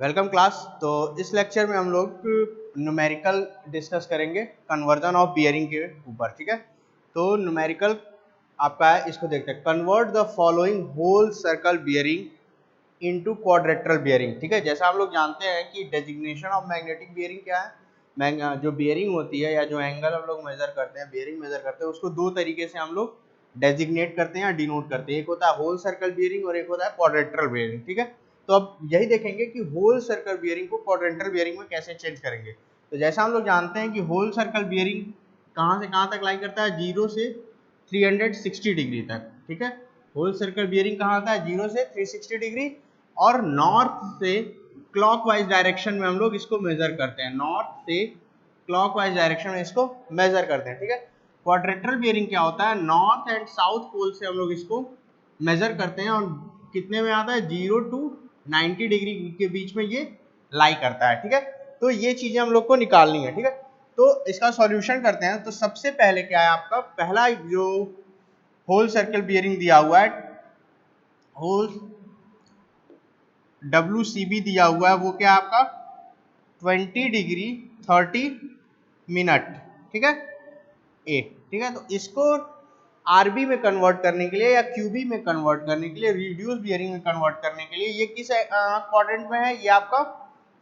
Welcome class. तो इस lecture में हम लोग न्यूमेरिकल डिस्कस करेंगे कन्वर्जन ऑफ बियरिंग के ऊपर। ठीक है, तो न्यूमेरिकल आपका है, इसको देखते हैं। Convert the following whole circle bearing into quadrantal bearing. ठीक है, जैसा हम लोग जानते हैं कि डेजिग्नेशन ऑफ मैग्नेटिक बियरिंग क्या है, जो बियरिंग होती है या जो एंगल हम लोग मेजर करते हैं, बियरिंग मेजर करते हैं, उसको दो तरीके से हम लोग डेजिग्नेट करते हैं या डिनोट करते हैं। एक होता है होल सर्कल बियरिंग और एक होता है क्वाड्रेट्रल बियरिंग। ठीक है, तो अब यही देखेंगे कि होल सर्कल बियरिंग को क्वाड्रेंटल बियरिंग में कैसे चेंज करेंगे। तो जैसा हम लोग जानते हैं कि होल सर्कल बियरिंग कहाँ से कहाँ तक लाई करता है, 0 से 360 डिग्री तक। ठीक है, होल सर्कल बियरिंग कहाँ आता है, 0 से 360 डिग्री, और नॉर्थ से क्लॉकवाइज डायरेक्शन में हम लोग इसको मेजर करते हैं। नॉर्थ से क्लॉकवाइज डायरेक्शन में इसको मेजर करते हैं। ठीक है, क्वाड्रेंटल बियरिंग क्या होता है, नॉर्थ एंड साउथ पोल से हम लोग इसको मेजर करते हैं और कितने में आता है, 0 टू 90 डिग्री के बीच में ये लाई करता है। ठीक है, तो ये चीजें हम लोग को निकालनी है। ठीक है, तो इसका सॉल्यूशन करते हैं। तो सबसे पहले क्या है आपका, पहला जो होल सर्कल बियरिंग दिया हुआ है, होल WCB दिया हुआ है, वो क्या आपका 20 डिग्री 30 मिनट। ठीक है, ए। ठीक है, तो इसको आरबी में कन्वर्ट करने के लिए या क्यूबी में कन्वर्ट करने के लिए, रिड्यूस बियरिंग में कन्वर्ट करने के लिए, ये किस क्वाड्रेंट में है, ये आपका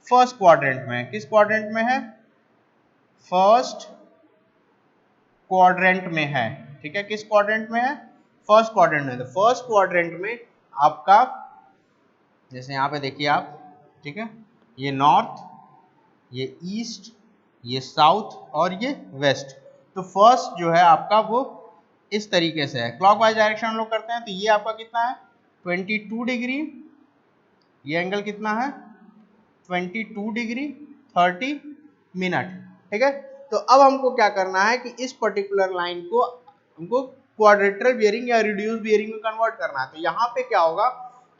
फर्स्ट क्वाड्रेंट में है। किस क्वाड्रेंट में है, फर्स्ट क्वाड्रेंट में है। ठीक है, किस क्वाड्रेंट में है, फर्स्ट क्वाड्रेंट में। तो फर्स्ट क्वाड्रेंट में आपका, जैसे यहाँ पे देखिए आप, ठीक है, ये नॉर्थ, ये ईस्ट, ये साउथ और ये वेस्ट। तो फर्स्ट जो है आपका वो इस तरीके से है, क्लॉकवाइज डायरेक्शन हम लोग करते हैं। तो ये आपका कितना है, 22 डिग्री, ये एंगल कितना है, 22 डिग्री 30 मिनट। ठीक है, तो अब हमको क्या करना है कि इस पर्टिकुलर लाइन को हमको क्वाड्रेंटल बियरिंग या रिड्यूस बियरिंग में कन्वर्ट करना है। तो यहाँ पे क्या होगा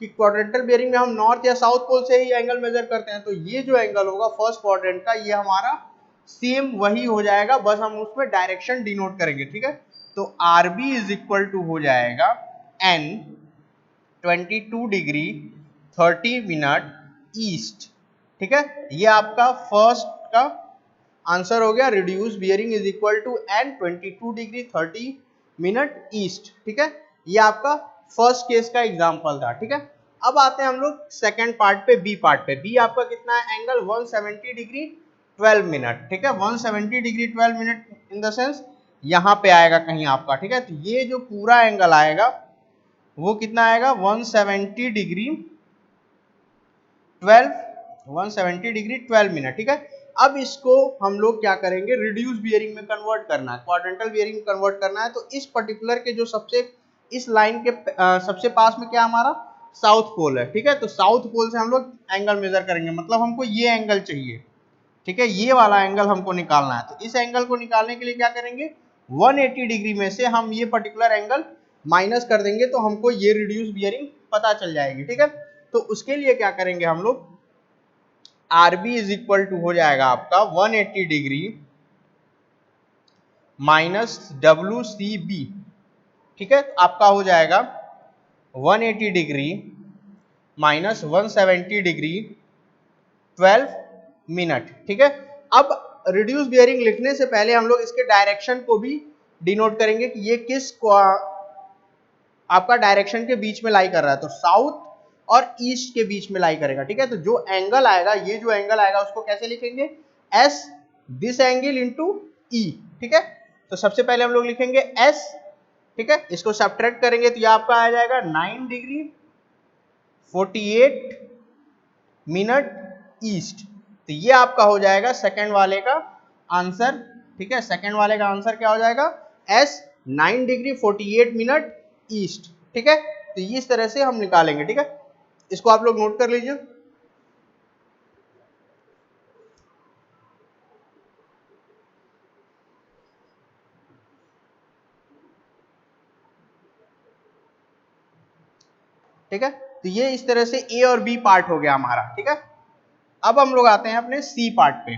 कि क्वाड्रेंटल बियरिंग में हम नॉर्थ या साउथ पोल से ही एंगल मेजर करते हैं। तो ये जो एंगल होगा फर्स्ट क्वाड्रेंट का, ये हमारा सेम वही हो जाएगा, बस हम उसमें डायरेक्शन डिनोट करेंगे। ठीक है, तो RB इज इक्वल टू हो जाएगा N 22 डिग्री 30 मिनट ईस्ट। ठीक है, ये आपका फर्स्ट का आंसर हो गया। Reduce bearing is equal to N 22 degree 30 minute east. ठीक है, ये आपका फर्स्ट केस का एग्जांपल था। ठीक है, अब आते हैं हम लोग सेकंड पार्ट पे, बी पार्ट पे। बी आपका कितना है, एंगल 170 डिग्री 12 मिनट। ठीक है, 170 degree 12 minute in the sense यहाँ पे आएगा कहीं आपका। ठीक है, तो ये जो पूरा एंगल आएगा वो कितना आएगा, 170 डिग्री 12 मिनट। ठीक है, अब इसको हम लोग क्या करेंगे, रिड्यूस बियरिंग में कन्वर्ट करना है, क्वाड्रेंटल बियरिंग में कन्वर्ट करना है। तो इस पर्टिकुलर के जो सबसे, इस लाइन के सबसे पास में क्या हमारा साउथ पोल है। ठीक है, तो साउथ पोल से हम लोग एंगल मेजर करेंगे, मतलब हमको ये एंगल चाहिए। ठीक है, ये वाला एंगल हमको निकालना है। तो इस एंगल को निकालने के लिए क्या करेंगे, 180 डिग्री में से हम ये पर्टिकुलर एंगल माइनस कर देंगे, तो हमको ये रिड्यूस बियरिंग पता चल जाएगी। ठीक है, तो उसके लिए क्या करेंगे हम लोग, RB इज इक्वल टू हो जाएगा आपका 180 डिग्री माइनस WCB। ठीक है, आपका हो जाएगा 180 डिग्री माइनस 170 डिग्री 12 मिनट। ठीक है, अब रिड्यूस बियरिंग लिखने से पहले हम लोग इसके डायरेक्शन को भी डिनोट करेंगे कि ये किस आपका डायरेक्शन के बीच में लाई कर रहा है। तो साउथ और ईस्ट के बीच में लाई करेगा। ठीक है, तो जो एंगल आएगा, ये जो एंगल आएगा उसको कैसे लिखेंगे, एस दिस एंगल इंटू ई। ठीक है, तो सबसे पहले हम लोग लिखेंगे एस। ठीक है, इसको सब्ट्रैक्ट करेंगे तो ये आपका आ जाएगा 9 डिग्री 48 मिनट ईस्ट। तो ये आपका हो जाएगा सेकंड वाले का आंसर। ठीक है, सेकंड वाले का आंसर क्या हो जाएगा, एस 9 डिग्री 48 मिनट ईस्ट। ठीक है, तो इस तरह से हम निकालेंगे। ठीक है, इसको आप लोग नोट कर लीजिए। ठीक है, तो ये इस तरह से ए और बी पार्ट हो गया हमारा। ठीक है, अब हम लोग आते हैं अपने सी पार्ट पे।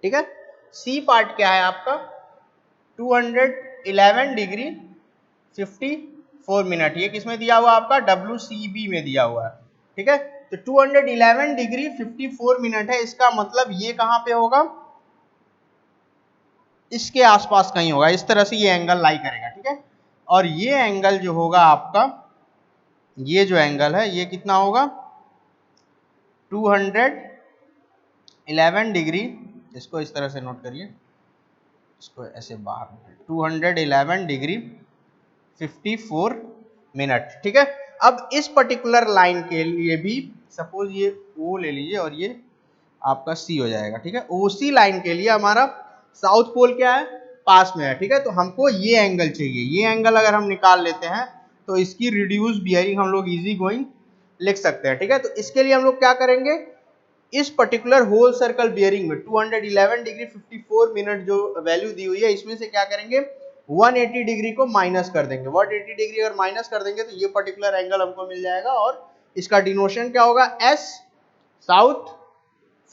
ठीक है, सी पार्ट क्या है आपका, 211 डिग्री 4 मिनट। ये किसमें दिया हुआ आपका WCB में दिया हुआ है, ठीक है। तो 211 डिग्री 54 मिनट है, इसका मतलब ये कहां पे होगा, इसके आसपास कहीं होगा, इस तरह से ये एंगल लाई करेगा, ठीक है। और ये एंगल जो होगा आपका, ये जो एंगल है ये कितना होगा 211 डिग्री, इसको इस तरह से नोट करिए, इसको ऐसे बाहर 211 डिग्री 54 मिनट, ठीक है। अब इस पर्टिकुलर लाइन के लिए भी सपोज ये O ले लीजिए और ये आपका C हो जाएगा, ठीक है। OC लाइन के लिए हमारा साउथ पोल क्या है, पास में है, ठीक है। तो हमको ये एंगल चाहिए, ये एंगल अगर हम निकाल लेते हैं तो इसकी रिड्यूस बियरिंग हम लोग इजी गोइंग लिख सकते हैं, ठीक है। तो इसके लिए हम लोग क्या करेंगे, इस पर्टिकुलर होल सर्कल बियरिंग में 211 डिग्री 54 मिनट जो वैल्यू दी हुई है, इसमें से क्या करेंगे 180 डिग्री को माइनस कर देंगे। 180 डिग्री अगर माइनस कर देंगे तो ये पर्टिकुलर एंगल हमको मिल जाएगा, और इसका डिनोशन क्या होगा S साउथ,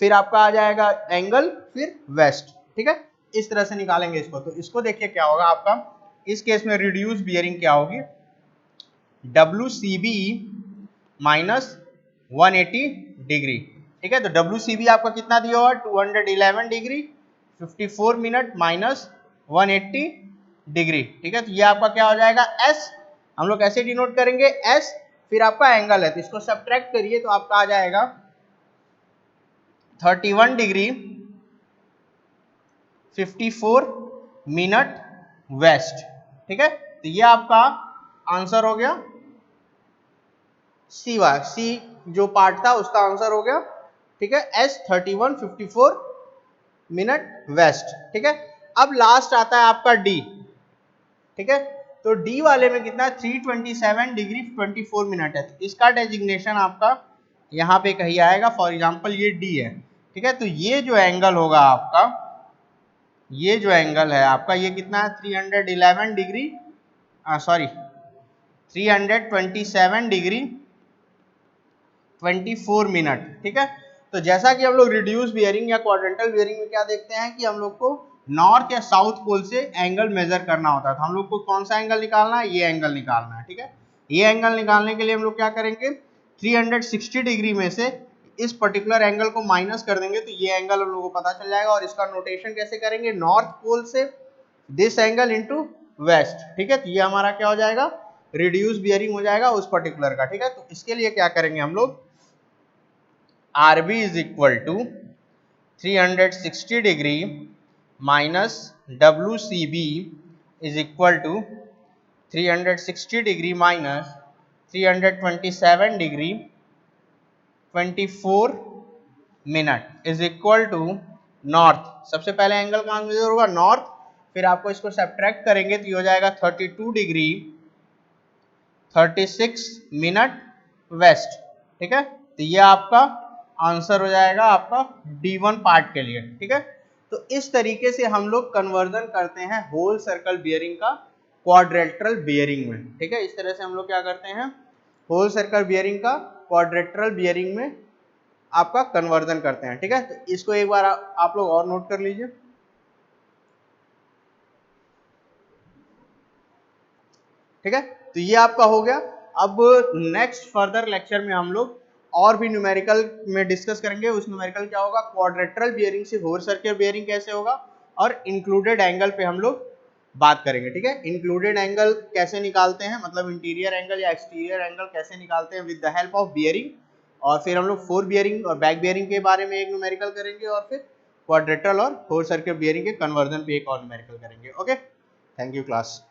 फिर आपका आ जाएगा एंगल, फिर वेस्ट, ठीक है। इस तरह से निकालेंगे इसको। तो इसको देखिए क्या होगा आपका, इस केस में रिड्यूस बियरिंग क्या होगी, WCB माइनस 180 डिग्री, ठीक है। तो WCB आपका कितना दिया हुआ 211 डिग्री 54 मिनट माइनस 180 डिग्री, ठीक है। तो ये आपका क्या हो जाएगा S, हम लोग ऐसे डिनोट करेंगे S, फिर आपका एंगल है तो इसको सब्ट्रैक्ट करिए तो आपका आ जाएगा 31 डिग्री 54 मिनट वेस्ट, ठीक है। तो ये आपका आंसर हो गया, सी जो पार्ट था उसका आंसर हो गया, ठीक है। S 3154 मिनट वेस्ट, ठीक है। अब लास्ट आता है आपका D, ठीक है। तो D वाले में कितना 327 डिग्री 24 मिनट है, तो इसका डेजिग्नेशन आपका यहाँ पे कहीं आएगा, फॉर एग्जांपल ये D है, ठीक है। तो ये जो एंगल होगा आपका, ये जो एंगल है आपका ये कितना है 311 डिग्री सॉरी 327 डिग्री 24 मिनट, ठीक है। तो जैसा कि हम लोग रिड्यूस बियरिंग या क्वाड्रेंटल बियरिंग में क्या देखते हैं कि हम लोग को नॉर्थ या साउथ पोल से एंगल मेजर करना होता है, तो हम लोग को कौन सा एंगल निकालना है, ये एंगल निकालना है, ठीक है। ये एंगल निकालने के लिए हम लोग क्या करेंगे 360 डिग्री में से इस पर्टिकुलर एंगल को माइनस कर देंगे, तो ये एंगल हम लोग को पता चल जाएगा। और इसका नोटेशन कैसे करेंगे, नॉर्थ पोल से दिस एंगल इनटू वेस्ट, ठीक है। तो ये हमारा क्या हो जाएगा रिड्यूस बियरिंग हो जाएगा उस पर्टिकुलर का, ठीक है। तो इसके लिए क्या करेंगे हम लोग, RB is equal to 360 degree minus WCB is equal to 360 degree minus 327 degree 24 minute is equal to north. सबसे पहले एंगल कहाँ मेजर होगा नॉर्थ, फिर आपको इसको सब्ट्रैक्ट करेंगे तो ये हो जाएगा 32 डिग्री 36 मिनट वेस्ट, ठीक है। तो ये आपका आंसर हो जाएगा आपका D1 पार्ट के लिए, ठीक है। तो इस तरीके से हम लोग कन्वर्जन करते हैं होल सर्कल बियरिंग का क्वाड्रेटरल बियरिंग में, ठीक है। इस तरह से हम लोग क्या करते हैं होल सर्कल बियरिंग का क्वाड्रेटरल बियरिंग में आपका कन्वर्जन करते हैं, ठीक है। तो इसको एक बार आप लोग और नोट कर लीजिए, ठीक है। तो ये आपका हो गया। अब नेक्स्ट फर्दर लेक्चर में हम लोग और भी न्यूमेरिकल में डिस्कस करेंगे। उस न्यूमेरिकल क्या होगा क्वाड्रेटरल बियरिंग से होल सर्कल बियरिंग कैसे होगा, और इंक्लूडेड एंगल पे हम लोग बात करेंगे, ठीक है। इंक्लूडेड एंगल कैसे निकालते हैं, मतलब इंटीरियर एंगल या एक्सटीरियर एंगल कैसे निकालते हैं with the help of bearing, और फिर हम लोग फोर बियरिंग और बैक बियरिंग के बारे में एक न्यूमेरिकल करेंगे, और फिर क्वाड्रेटरल और होल सर्कल बियरिंग के कन्वर्जन पे एक और न्यूमेरिकल करेंगे। Okay, thank you class.